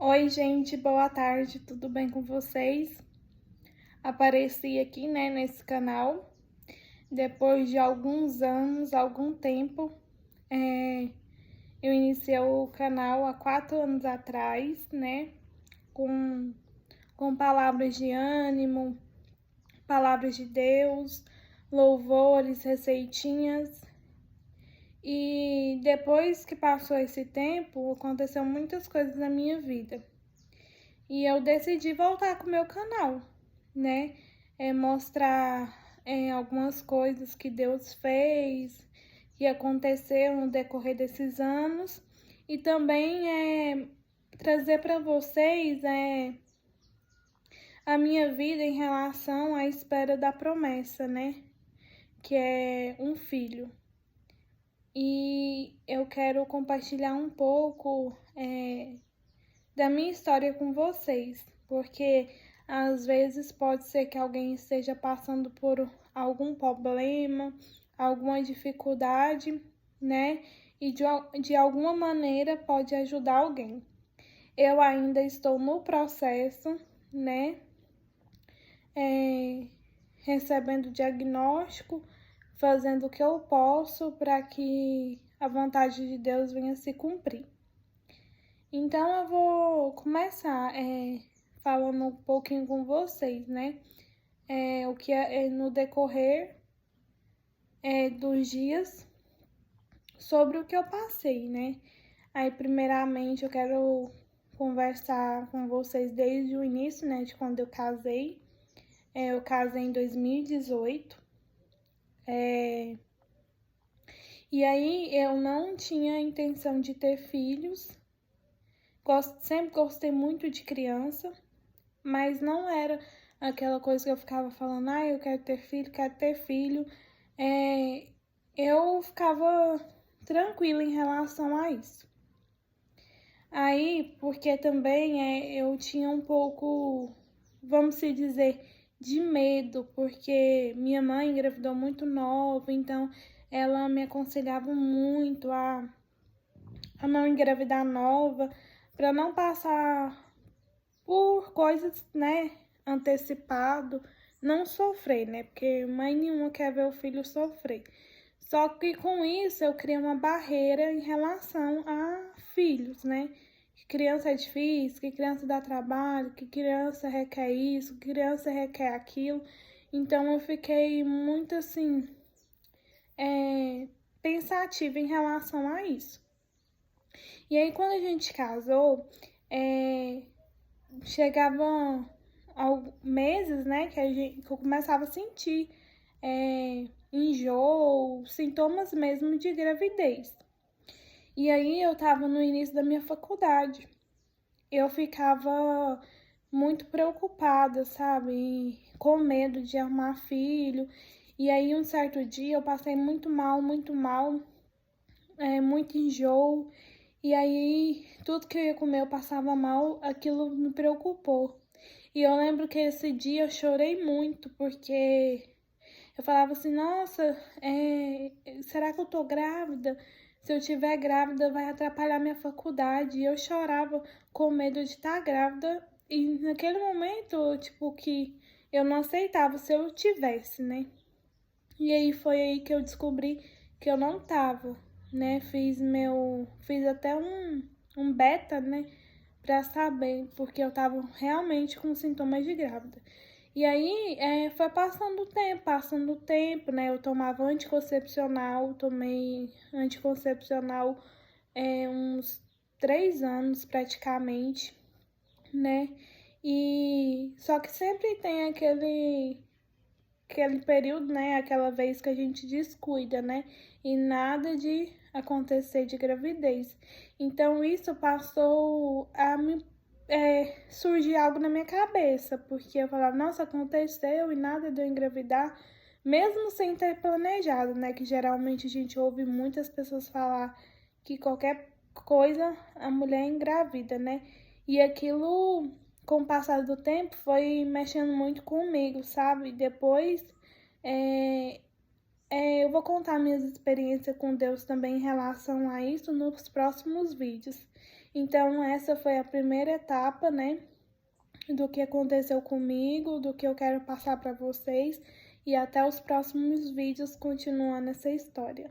Oi, gente, boa tarde, tudo bem com vocês? Apareci aqui, né, nesse canal, depois de alguns anos, algum tempo. Eu iniciei o canal há 4 anos atrás, né, com, com palavras de ânimo, palavras de Deus, louvores, receitinhas. E depois que passou esse tempo, aconteceu muitas coisas na minha vida. E eu decidi voltar com o meu canal, né? Mostrar algumas coisas que Deus fez, que aconteceu no decorrer desses anos. E também trazer para vocês a minha vida em relação à espera da promessa, né? Que é um filho. E eu quero compartilhar um pouco da minha história com vocês, porque às vezes pode ser que alguém esteja passando por algum problema, alguma dificuldade, né? E de alguma maneira pode ajudar alguém. Eu ainda estou no processo, né? Recebendo diagnóstico, fazendo o que eu posso para que a vontade de Deus venha se cumprir. Então eu vou começar falando um pouquinho com vocês, né? O que no decorrer dos dias sobre o que eu passei, né? Aí, primeiramente, eu quero conversar com vocês desde o início, né? De quando eu casei. Eu casei em 2018. E aí, eu não tinha intenção de ter filhos. Sempre gostei muito de criança, mas não era aquela coisa que eu ficava falando, eu quero ter filho, quero ter filho. Eu ficava tranquila em relação a isso. Aí, porque também eu tinha um pouco, vamos se dizer, de medo, porque minha mãe engravidou muito nova, então ela me aconselhava muito a não engravidar nova, para não passar por coisas, né, antecipado, não sofrer, né, porque mãe nenhuma quer ver o filho sofrer. Só que com isso eu criei uma barreira em relação a filhos, né, que criança é difícil, que criança dá trabalho, que criança requer isso, que criança requer aquilo. Então eu fiquei muito assim, pensativa em relação a isso. E aí quando a gente casou, chegavam meses, né, que eu começava a sentir enjoo, sintomas mesmo de gravidez. E aí eu tava no início da minha faculdade. Eu ficava muito preocupada, sabe, com medo de arrumar filho. E aí um certo dia eu passei muito mal, muito enjoo. E aí, tudo que eu ia comer eu passava mal, aquilo me preocupou. E eu lembro que esse dia eu chorei muito, porque eu falava assim, nossa, será que eu tô grávida? Se eu tiver grávida vai atrapalhar minha faculdade. E eu chorava com medo de estar grávida. E naquele momento, tipo, que eu não aceitava se eu tivesse, né? E aí foi aí que eu descobri que eu não tava, né? Fiz até um beta, né? Pra saber, porque eu tava realmente com sintomas de grávida. E aí foi passando o tempo, né? Eu tomava anticoncepcional, tomei anticoncepcional uns 3 anos praticamente, né? E só que sempre tem aquele período, né? Aquela vez que a gente descuida, né? E nada de acontecer de gravidez. Então isso passou a me surgir algo na minha cabeça, porque eu falava, nossa, aconteceu e nada de eu engravidar, mesmo sem ter planejado, né? Que geralmente a gente ouve muitas pessoas falar que qualquer coisa a mulher engravida, né? E aquilo, com o passar do tempo, foi mexendo muito comigo, sabe? Depois eu vou contar minhas experiências com Deus também em relação a isso nos próximos vídeos. Então, essa foi a primeira etapa, né, do que aconteceu comigo, do que eu quero passar para vocês, e até os próximos vídeos continuando essa história.